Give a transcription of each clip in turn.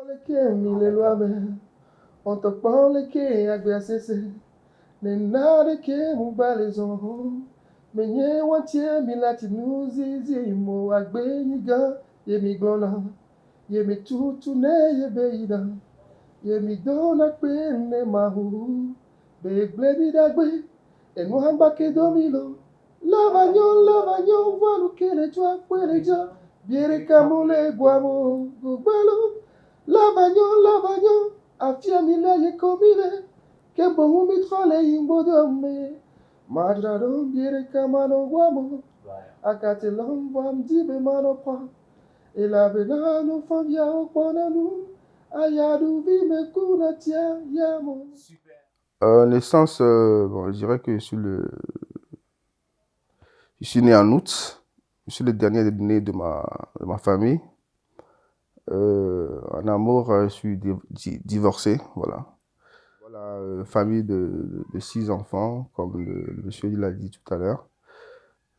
Que mille lois, on te parle que agresser, ne nada que mon balaison, mais n'y wantie mi latinu zizi mo agbeniga, ye mi glona, ye mi tutu ne ye beida, ye mi dona pene mahu, be blebi dagbe, et nous hambake domino, lavagnon, voilà que les toi puede ya, biere camule guamo, gubelo. Lavagnon, afiamila ye komile, ke bongu mitrole imbodome, majradon biere kamano guamo, akatelon guam dibe mano pa, et la benano fambia oponanu, ayadu vime kuna tia yamo. Naissance, bon, je dirais que je suis né en août. Je suis le dernier né de ma famille. En amour, je suis divorcé, voilà. Voilà, famille de 6 enfants, comme le monsieur l'a dit tout à l'heure.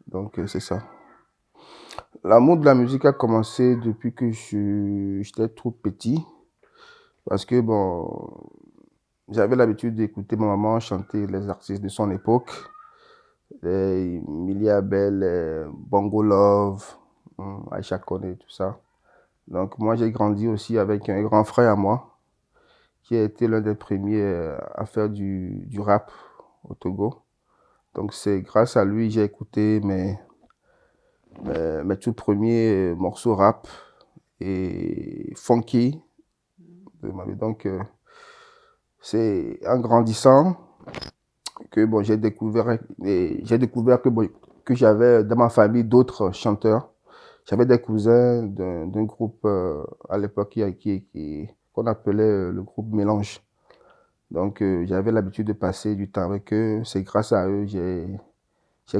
Donc, c'est ça. L'amour de la musique a commencé depuis que j'étais trop petit. Parce que, bon, j'avais l'habitude d'écouter ma maman chanter les artistes de son époque. Millie Abel, Bongo Love, Aïcha Koné, tout ça. Donc moi j'ai grandi aussi avec un grand frère à moi qui a été l'un des premiers à faire du rap au Togo. Donc c'est grâce à lui que j'ai écouté mes tout premiers morceaux rap et funky. Donc c'est en grandissant que bon, j'ai découvert que, bon, que j'avais dans ma famille d'autres chanteurs. J'avais des cousins d'un groupe à l'époque qu'on appelait le groupe Mélange. Donc j'avais l'habitude de passer du temps avec eux. C'est grâce à eux j'ai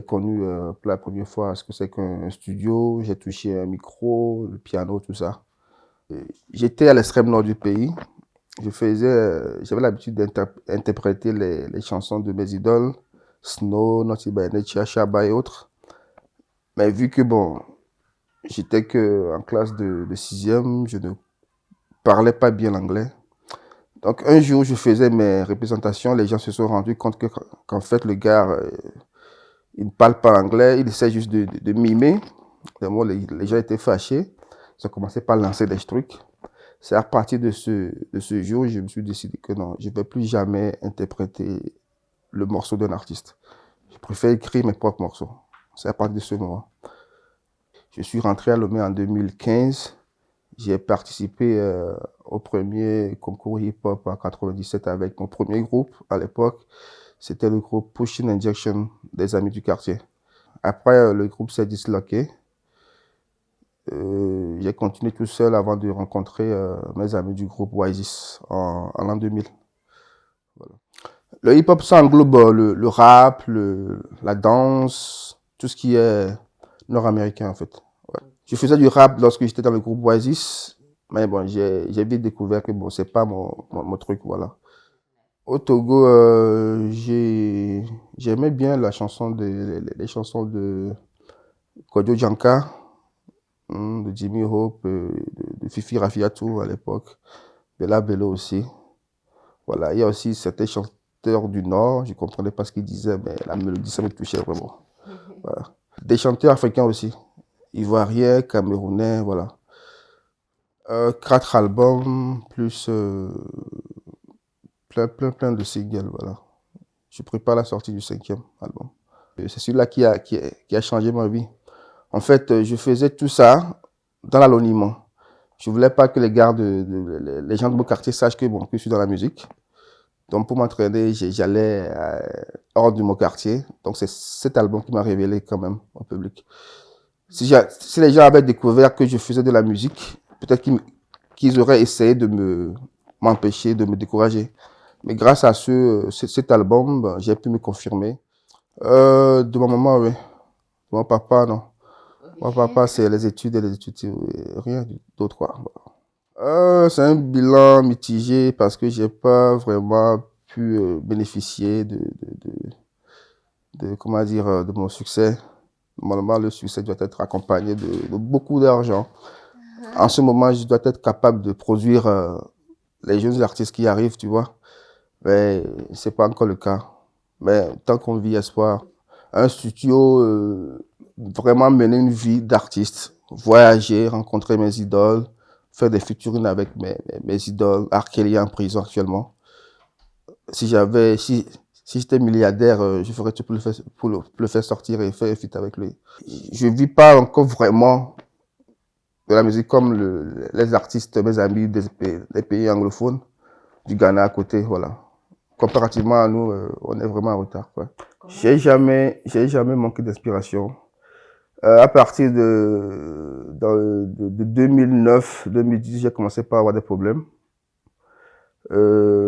connu pour la première fois ce que c'est qu'un studio. J'ai touché un micro, le piano, tout ça. J'étais à l'extrême nord du pays. J'avais l'habitude d'interpréter les chansons de mes idoles, Snow, Naughty by Nature, Shabba et autres. Mais vu que bon, j'étais que en classe de 6e, je ne parlais pas bien l'anglais. Donc un jour, je faisais mes représentations, les gens se sont rendus compte qu'en fait, le gars, il ne parle pas anglais, il essaie juste de mimer. Moi, les gens étaient fâchés, ils ont commencé par lancer des trucs. C'est à partir de ce jour que je me suis décidé que non, je ne vais plus jamais interpréter le morceau d'un artiste. Je préfère écrire mes propres morceaux. C'est à partir de ce moment. Je suis rentré à Lomé en 2015. J'ai participé au premier concours hip-hop en 97 avec mon premier groupe à l'époque. C'était le groupe Pushing Injection des Amis du quartier. Après, le groupe s'est disloqué. J'ai continué tout seul avant de rencontrer mes amis du groupe Oasis en l'an 2000. Voilà. Le hip-hop, ça englobe le rap, la danse, tout ce qui est nord-américain en fait. Ouais. Je faisais du rap lorsque j'étais dans le groupe Oasis, mais bon, j'ai vite découvert que bon, c'est pas mon truc, voilà. Au Togo, j'aimais bien les chansons de Kojo Janka, de Jimmy Hope, de Fifi Rafiatou à l'époque, Bella Bello aussi. Voilà, il y a aussi certains chanteurs du Nord, je comprenais pas ce qu'ils disaient, mais la mélodie, ça me touchait vraiment. Voilà. Des chanteurs africains aussi, ivoiriens, camerounais, voilà. 4 albums, plus plein de singles, voilà. Je prépare la sortie du 5e album. C'est celui-là qui a changé ma vie. En fait, je faisais tout ça dans l'anonymat. Je voulais pas que les gens de mon quartier sachent que bon, que je suis dans la musique. Donc pour m'entraîner, j'allais hors de mon quartier. Donc c'est cet album qui m'a révélé quand même au public. Si les gens avaient découvert que je faisais de la musique, peut-être qu'ils auraient essayé de m'empêcher, de me décourager. Mais grâce à cet album, ben, j'ai pu me confirmer. De ma maman, oui. De mon papa, non. Mon papa, c'est les études et les études, rien d'autre, quoi. C'est un bilan mitigé parce que j'ai pas vraiment pu bénéficier comment dire, de mon succès. Normalement, le succès doit être accompagné de beaucoup d'argent. En ce moment, je dois être capable de produire les jeunes artistes qui arrivent, tu vois. Mais c'est pas encore le cas. Mais tant qu'on vit espoir, un studio, vraiment mener une vie d'artiste, voyager, rencontrer mes idoles, faire des featuring avec mes idoles. R. Kelly en prison actuellement. Si j'étais milliardaire, je ferais tout pour le faire sortir et faire un feat avec lui. Je vis pas encore vraiment de la musique comme les artistes, mes amis des pays anglophones, du Ghana à côté, voilà. Comparativement à nous, on est vraiment en retard, quoi. J'ai jamais manqué d'inspiration. À partir de 2009, 2010, j'ai commencé par avoir des problèmes.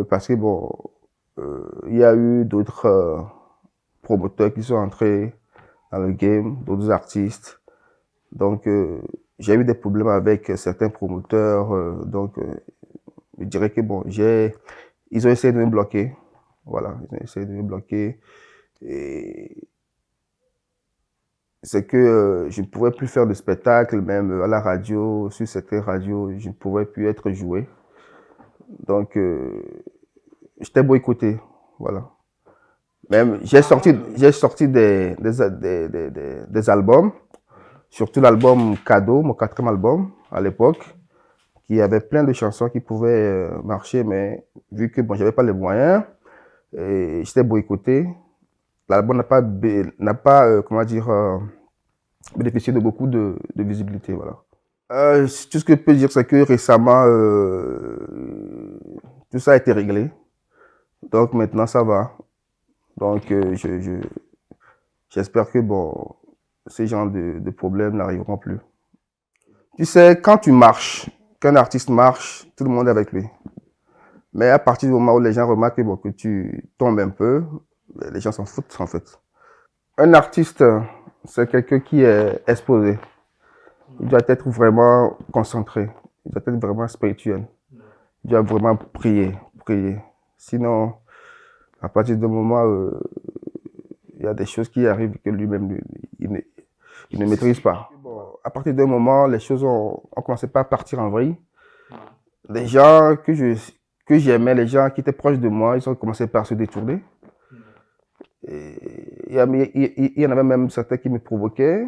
Parce que bon, il y a eu d'autres promoteurs qui sont entrés dans le game, d'autres artistes. Donc, j'ai eu des problèmes avec certains promoteurs. Donc, je dirais que bon, ils ont essayé de me bloquer. Voilà, ils ont essayé de me bloquer. Et c'est que je ne pouvais plus faire de spectacle, même à la radio, sur certaines radios, je ne pouvais plus être joué. Donc, j'étais boycotté. Voilà. Même, j'ai sorti des albums, surtout l'album Cadeau, mon 4e album à l'époque, qui avait plein de chansons qui pouvaient marcher, mais vu que bon, j'avais pas les moyens, et j'étais boycotté. L'album n'a pas comment dire, bénéficié de beaucoup de visibilité, voilà. Tout ce que je peux dire, c'est que récemment, tout ça a été réglé. Donc maintenant, ça va. Donc, j'espère que bon, ces genres de problèmes n'arriveront plus. Tu sais, quand tu marches, qu'un artiste marche, tout le monde est avec lui. Mais à partir du moment où les gens remarquent bon, que tu tombes un peu, les gens s'en foutent en fait. Un artiste, c'est quelqu'un qui est exposé. Il doit être vraiment concentré. Il doit être vraiment spirituel. Il doit vraiment prier. Sinon, à partir du moment où il y a des choses qui arrivent que lui-même, il ne maîtrise pas. Bon, à partir d'un moment, les choses ont commencé pas à partir en vrille. Les gens que j'aimais, les gens qui étaient proches de moi, ils ont commencé par se détourner. Et il y en avait même certains qui me provoquaient.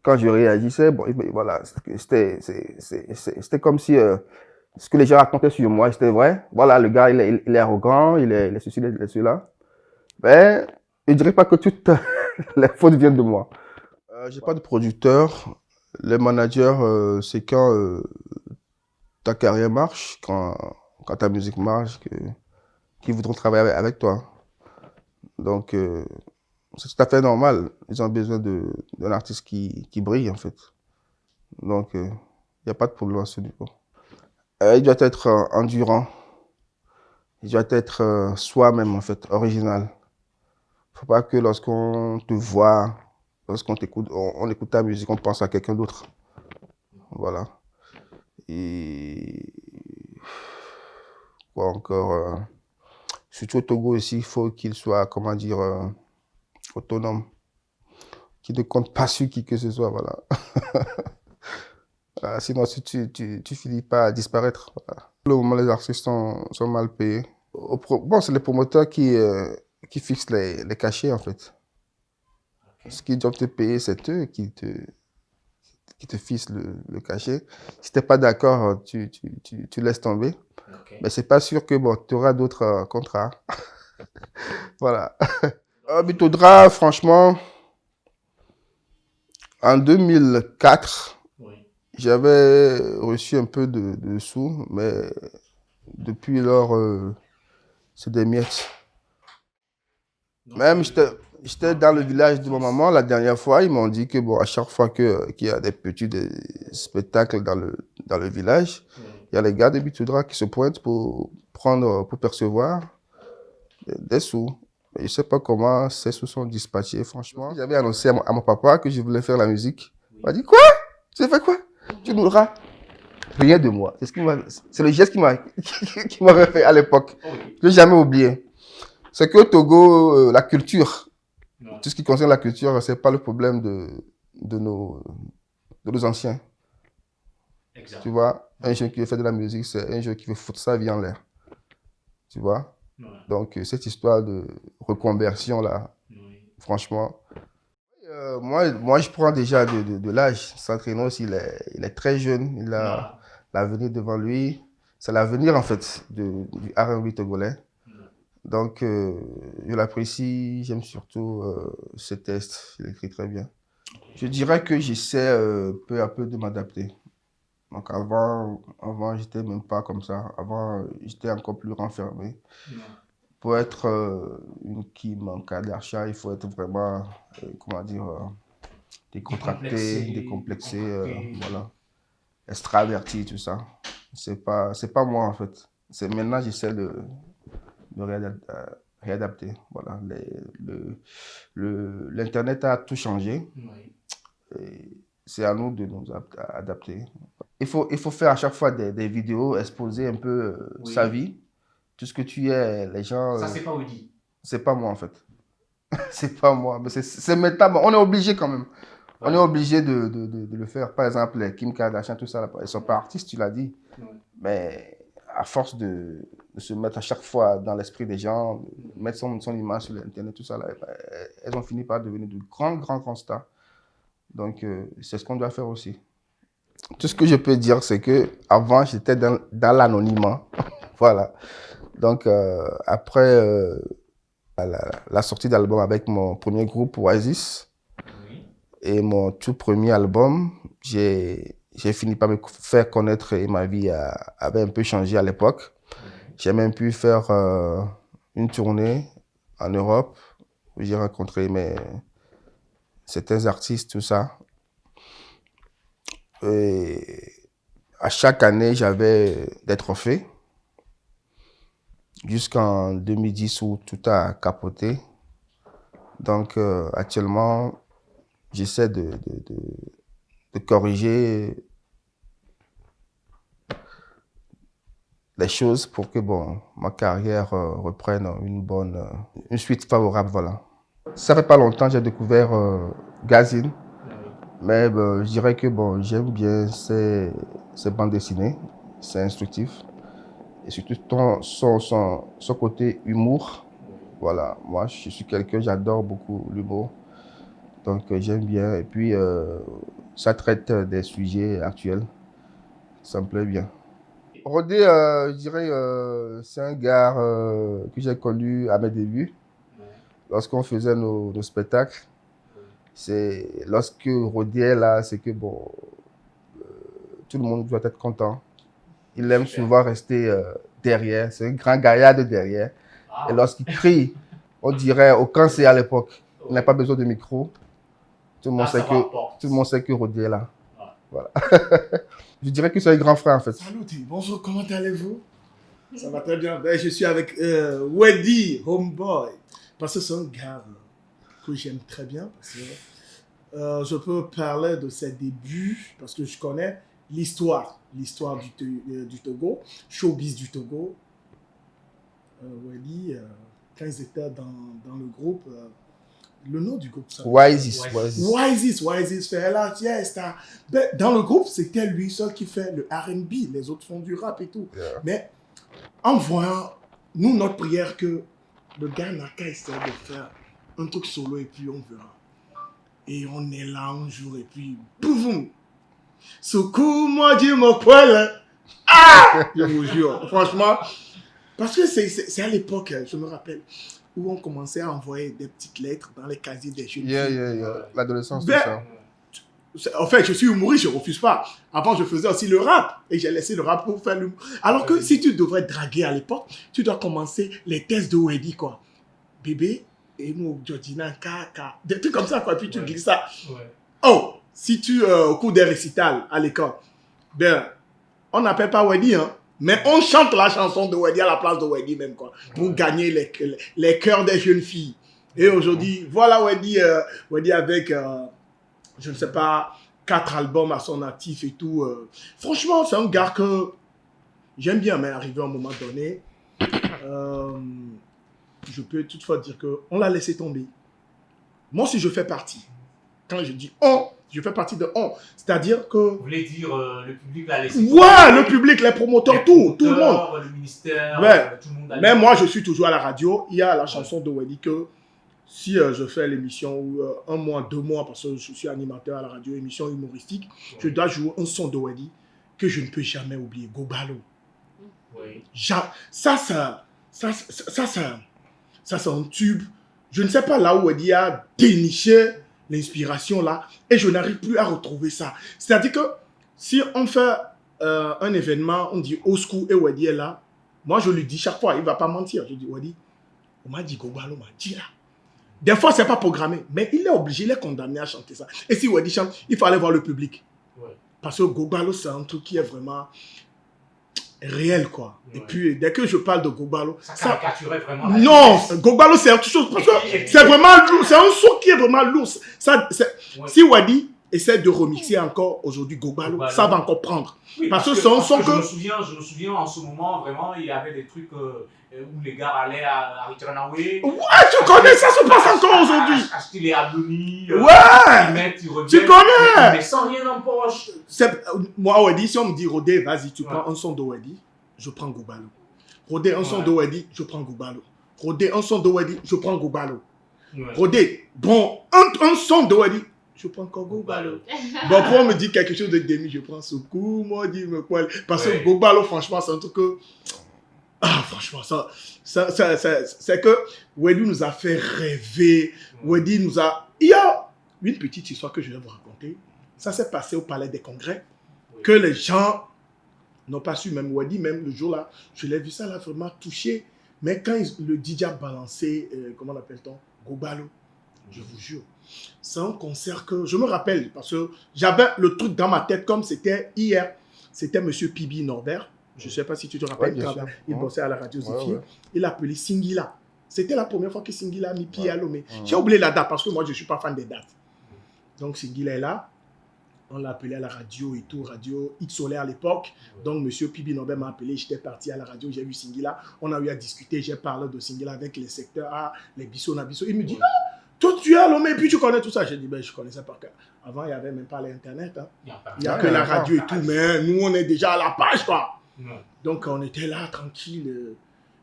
Quand je réagissais, bon, voilà, c'était comme si ce que les gens racontaient sur moi, c'était vrai. Voilà, le gars, il est arrogant, il est ceci, il est cela. Mais je dirais pas que toutes les fautes viennent de moi. J'ai pas de producteur. Les managers, c'est quand ta carrière marche, quand ta musique marche, qu'ils voudront travailler avec toi. Donc, c'est tout à fait normal. Ils ont besoin d'un artiste qui brille, en fait. Donc, il n'y a pas de problème à ce niveau. Il doit être endurant. Il doit être soi-même, en fait, original. Faut pas que lorsqu'on te voit, lorsqu'on t'écoute, on écoute ta musique, on pense à quelqu'un d'autre. Voilà. Et quoi encore, surtout au Togo aussi, il faut qu'il soit, comment dire, autonome, qu'il ne compte pas sur qui que ce soit, voilà. Sinon, si tu finis pas à disparaître. Voilà. Pour le moment, les artistes sont mal payés. Bon, c'est les promoteurs qui fixent les cachets, en fait. Okay. Ce qu'ils doivent te payer, c'est eux qui te fixent le cachet. Si t'es pas d'accord, tu laisses tomber. Okay. Mais c'est pas sûr que bon, tu auras d'autres contrats. Voilà. Bitodra, franchement, en 2004, oui, j'avais reçu un peu de sous, mais depuis lors, c'est des miettes. Donc, même j'étais dans le village de ma maman la dernière fois, ils m'ont dit que bon, à chaque fois qu'il y a des spectacles dans le village, oui, il y a les gars de Bitodra qui se pointent pour percevoir des sous. Je ne sais pas comment ces sous sont dispatchés, franchement. J'avais annoncé à mon papa que je voulais faire la musique. Il m'a dit, quoi? Tu fais quoi? Tu nous l'auras. Rien de moi. C'est le geste qui m'avait fait à l'époque. Je n'ai jamais oublié. C'est que au Togo, la culture, tout ce qui concerne la culture, c'est pas le problème de nos anciens. Exact. Tu vois, un jeune qui veut faire de la musique, c'est un jeune qui veut foutre sa vie en l'air. Tu vois? Ouais. Donc, cette histoire de reconversion là, Oui. franchement, moi, je prends déjà de l'âge. Santrinos, il est très jeune, il a Ouais. l'avenir devant lui. C'est l'avenir, en fait, du R&B togolais. Ouais. Donc, je l'apprécie, j'aime surtout ses tests, il écrit très bien. Je dirais que j'essaie peu à peu de m'adapter. Donc, avant, j'étais même pas comme ça. Avant, j'étais encore plus renfermé. Ouais. Pour être une Kim Kardashian, il faut être vraiment, comment dire, décontracté, décomplexé, voilà, extraverti, tout ça. C'est pas moi en fait. C'est maintenant j'essaie de réadapter. Voilà, l'internet a tout changé. Oui. Et c'est à nous de nous adapter. Il faut faire à chaque fois des vidéos, exposer un peu Oui. sa vie, tout ce que tu es, les gens. Ça, c'est pas Wedi. C'est pas moi en fait. C'est pas moi, mais c'est maintenant. On est obligé quand même. On est obligé de le faire. Par exemple, les Kim Kardashian, tout ça, là, ils sont pas artistes, tu l'as dit. Ouais. Mais à force de se mettre à chaque fois dans l'esprit des gens, mettre son image sur Internet, tout ça, là, elles ont fini par devenir de grands stars. Donc, c'est ce qu'on doit faire aussi. Tout ce que je peux dire, c'est que avant j'étais dans l'anonymat. Voilà. Donc, après la sortie d'album avec mon premier groupe, Oasis, Oui. et mon tout premier album, j'ai fini par me faire connaître et ma vie avait un peu changé à l'époque. J'ai même pu faire une tournée en Europe où j'ai rencontré certains artistes, tout ça. Et à chaque année, j'avais des trophées jusqu'en 2010 où tout a capoté. Donc actuellement, j'essaie de corriger les choses pour que bon, ma carrière reprenne une suite favorable. Voilà. Ça fait pas longtemps que j'ai découvert Gazine, mais je dirais que bon, j'aime bien ces bandes dessinées, c'est instructif. Et surtout son côté humour. Voilà, moi je suis quelqu'un, j'adore beaucoup l'humour. Donc j'aime bien. Et puis ça traite des sujets actuels. Ça me plaît bien. Rodé, je dirais, c'est un gars que j'ai connu à mes débuts, lorsqu'on faisait nos spectacles. C'est lorsque Rodé est là, c'est que bon, tout le monde doit être content. Il aime souvent rester derrière. C'est un grand gaillard de derrière. Et lorsqu'il crie, on dirait au cancer à l'époque. Il n'a pas besoin de micro. Tout le monde sait que Rodé est là. Voilà. Je dirais que c'est un grand frère en fait. Salut, bonjour, comment allez-vous? Ça va très bien. Ben, je suis avec Wedi, Homeboy. Parce que c'est un gars que j'aime très bien. Parce que je peux parler de ses débuts, parce que je connais l'histoire du Togo, showbiz du Togo. Wedi, quand ils étaient dans le groupe, le nom du groupe, ça. Oasis. Fait la fiesta. Ben, dans le groupe, c'était lui seul qui fait le R&B. Les autres font du rap et tout. Yeah. Mais en voyant, nous, notre prière, que le gars n'a qu'à essayer de faire un truc solo et puis on verra. Et on est là un jour et puis, boum! Secoue, moi, dis mon poil. Ah! Je vous jure, franchement. Parce que c'est à l'époque, je me rappelle, où on commençait à envoyer des petites lettres dans les casiers des jeunes filles. L'adolescence, Ben, tout ça. En fait, je suis humoriste, je ne refuse pas. Avant, je faisais aussi le rap. Et j'ai laissé le rap pour faire l'humour. Alors que si tu devrais draguer à l'époque, tu dois commencer les tests de Wedi, quoi. Bébé, et nous, Georgina, Kaka. Des trucs comme ça, quoi. Puis tu glisses ça. Ouais. Oh, si tu, au cours des récitals à l'école, ben, on n'appelle pas Wedi, hein. Mais on chante la chanson de Wedi à la place de Wedi même, quoi. Pour gagner les cœurs des jeunes filles. Et aujourd'hui, voilà Wedi, Wedi avec... je ne sais pas, 4 albums à son actif et tout. Franchement, c'est un gars que j'aime bien, mais arrivé à un moment donné, je peux toutefois dire qu'on l'a laissé tomber. Moi, si je fais partie, quand je dis on, Je fais partie de on. C'est-à-dire que... Vous voulez dire le public l'a laissé. Ouais, le public, les promoteurs, tout le monde. Le ministère, Ouais. tout le monde. Mais moi, je suis toujours à la radio. Il y a la chanson de Weddy que si je fais l'émission un mois, 2 mois, parce que je suis animateur à la radio, émission humoristique, je dois jouer un son de Weddy que je ne peux jamais oublier. Gobalo. Oui. Ça, c'est un tube. Je ne sais pas là où Weddy a déniché l'inspiration là et je n'arrive plus à retrouver ça. C'est-à-dire que si on fait un événement, on dit au school et Weddy est là, moi je lui dis chaque fois, il ne va pas mentir. Je dis Weddy, on m'a dit Gobalo, on m'a dit là. Des fois, ce n'est pas programmé, mais il est obligé, il est condamné à chanter ça. Et si Weddy chante, il faut aller voir le public. Ouais. Parce que Gobalo, c'est un truc qui est vraiment réel, quoi. Ouais. Et puis, dès que je parle de Gobalo... Ça caricaturait vraiment. Non, Gobalo, c'est autre chose. Parce que c'est vraiment lourd. C'est un son qui est vraiment lourd. Ça, Ouais. Si Weddy essaie de remixer encore aujourd'hui Gobalo, ça va encore prendre. Oui, parce que c'est un son que... Je me souviens en ce moment, vraiment, il y avait des trucs où les gars allaient à Ritranawe. Ouais, tu connais, ça se passe encore aujourd'hui. Acheter les abdonis. Ouais, tu connais. Mais sans rien en poche. Moi, Weddy, si on me dit, Rodé, vas-y, tu prends un son de Weddy, je prends Gobalo. Rodé, un son de Weddy, je prends Gobalo. Rodé, un son de Weddy, je prends Gobalo. Rodé, bon, un son de Weddy, je prends encore Gobalo. Bon, quand on me dit quelque chose de demi, je prends Soukou, moi, dis-moi quoi. Parce que Gobalo, franchement, c'est un truc que... Ah, franchement, c'est que Weddy nous a fait rêver. Weddy nous a... Il y a une petite histoire que je vais vous raconter. Ça s'est passé au Palais des Congrès. Que les gens n'ont pas su, même Weddy, même le jour-là, je l'ai vu ça là vraiment touché. Mais quand le DJ a balancé, comment l'appelle-t-on, Gobalo, je vous jure, c'est un concert que je me rappelle parce que j'avais le truc dans ma tête comme c'était hier. C'était Monsieur Pibi Norbert. Je ne sais pas si tu te rappelles, quand il bossait à la radio Zéphyr. Ouais. Il a appelé Singila. C'était la première fois que Singila a mis pied à Lomé. J'ai oublié la date parce que moi, je ne suis pas fan des dates. Donc, Singila est là. On l'a appelé à la radio et tout, radio X Solaire à l'époque. Donc, Monsieur Pibi Norbert m'a appelé. J'étais parti à la radio, j'ai vu Singila. On a eu à discuter. J'ai parlé de Singila avec les secteurs A, les Bissau, Nabisso. Il me dit, ah, toi, tu es à Lomé, puis tu connais tout ça. J'ai dit, ben, je connaissais par cœur. Avant, il n'y avait même pas l'Internet. Hein. Il n'y a que la radio et tout. Mais nous, on est déjà à la page, quoi. Donc on était là tranquille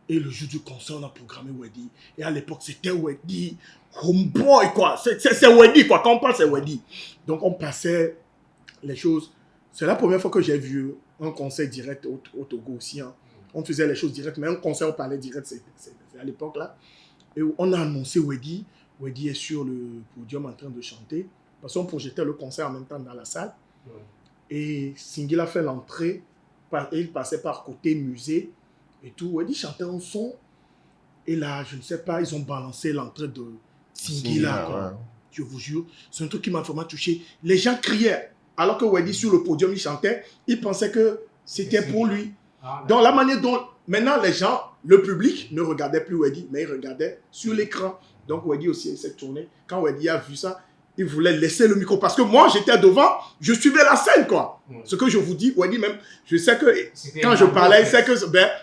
et le jour du concert on a programmé Weddy et à l'époque c'était Weddy homeboy quoi, c'est Weddy quoi, quand on parle c'est Weddy. Donc on passait les choses, c'est la première fois que j'ai vu un concert direct au Togo aussi hein. On faisait les choses directes mais un concert on parlait direct c'est à l'époque là et on a annoncé Weddy est sur le podium en train de chanter parce qu'on projetait le concert en même temps dans la salle et Singila fait l'entrée. Et il passait par côté musée et tout. Weddy chantait un son. Et là, je ne sais pas, ils ont balancé l'entrée de Singila. Ouais. Je vous jure, c'est un truc qui m'a vraiment touché. Les gens criaient. Alors que Weddy, sur le podium, il chantait. Ils pensaient que c'était pour lui. Donc, la manière dont... Maintenant, les gens, le public, ne regardait plus Weddy, mais ils regardaient sur l'écran. Donc, Weddy aussi s'est tourné. Quand Weddy a vu ça, il voulait laisser le micro. Parce que moi, j'étais devant, je suivais la scène, quoi. Ce que je vous dis, Weddy même, je sais que quand je parlais, il sait que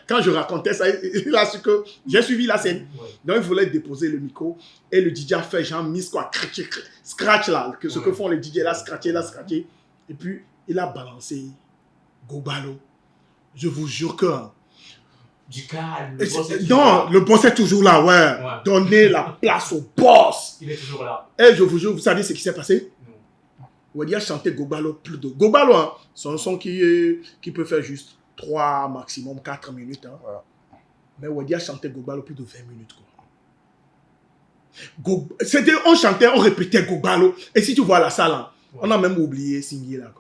quand je racontais ça, il a su que j'ai suivi la scène. Donc, il voulait déposer le micro. Et le DJ a fait genre miss quoi, scratch là, que ce que font les DJ là, scratcher. Et puis, il a balancé Gobalo. Je vous jure que... Du calme. Non, le boss est toujours là, ouais. Donnez la place au boss. Il est toujours là. Et je vous jure, vous savez ce qui s'est passé? Weddy a chanté Gobalo plus de... Gobalo, hein, c'est un son qui peut faire juste 3, maximum 4 minutes. Hein. Voilà. Mais Weddy a chanté Gobalo plus de 20 minutes. On chantait, on répétait Gobalo. Et si tu vois la salle, hein, on a même oublié Singila.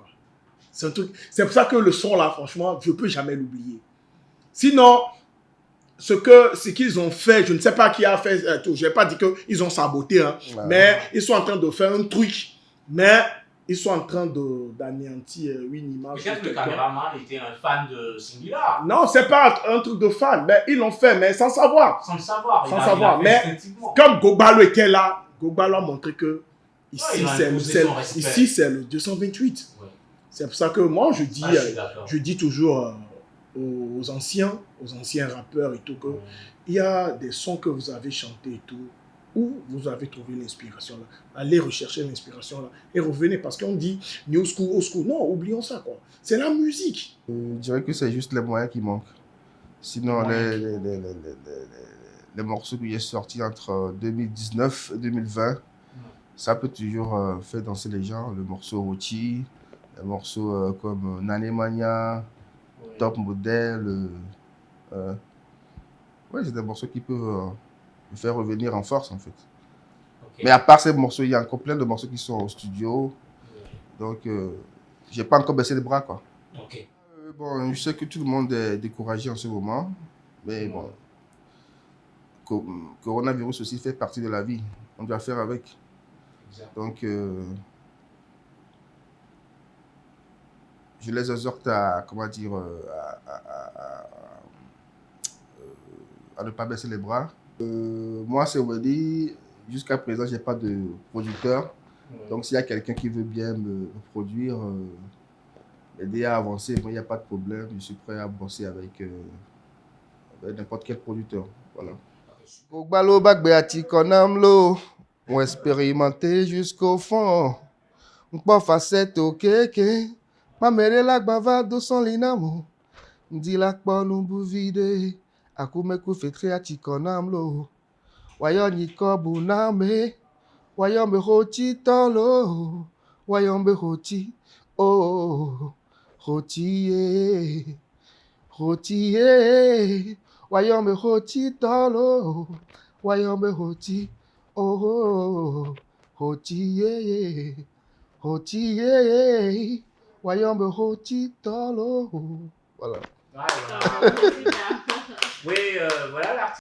C'est un truc. C'est pour ça que le son là, franchement, je ne peux jamais l'oublier. Sinon... Ce qu'ils ont fait, je ne sais pas qui a fait tout. Je n'ai pas dit qu'ils ont saboté, hein, mais ils sont en train de faire un truc, mais ils sont en train d'anéantir une image. Peut-être que le caméraman était un fan de Singila. Non, ce n'est pas un truc de fan, mais ils l'ont fait, mais sans savoir. Sans le savoir. Sans savoir, mais comme Gobalo était là, Gobalo a montré que ici, c'est le 228. Ouais. C'est pour ça que moi, je dis toujours... aux anciens rappeurs et tout, que il y a des sons que vous avez chantés et tout, Où vous avez trouvé l'inspiration là? Allez rechercher l'inspiration là et revenez parce qu'on dit new school, old school. Non, oublions ça quoi. C'est la musique. Je dirais que c'est juste les moyens qui manquent. Sinon, les morceaux qui sont sortis entre 2019 et 2020, ça peut toujours faire danser les gens. Le morceau Roti, les morceaux comme Nanemania, Top Model. Ouais, c'est des morceaux qui peuvent me faire revenir en force en fait. Ok. Mais à part ces morceaux, il y a encore plein de morceaux qui sont au studio. Donc, j'ai pas encore baissé les bras quoi. Ok. Bon, je sais que tout le monde est découragé en ce moment, mais bon, coronavirus aussi fait partie de la vie. On doit faire avec. Exact. Donc, je les exhorte à, comment dire, à ne pas baisser les bras. Moi, c'est Wendy. Jusqu'à présent, j'ai pas de producteur. Donc, s'il y a quelqu'un qui veut bien me produire, aider à avancer, moi, il n'y a pas de problème. Je suis prêt à bosser avec n'importe quel producteur. Voilà. Ogbalo bagbe ati konamlo, on expérimenté jusqu'au fond. On pas facette au keke, ma mère la bava do son linamo. Ndi la kpo numbu vide, akume ku fetre ati konamlo. Wayo ni kobu name, wayo me hoti tolo, wayo me hoti, oh, hoti ye. Hoti, wayombe hoti tolo, wayombe hoti, oh, hoti, wayombe hoti tolo. Voilà. Voilà. Oui, voilà l'artiste.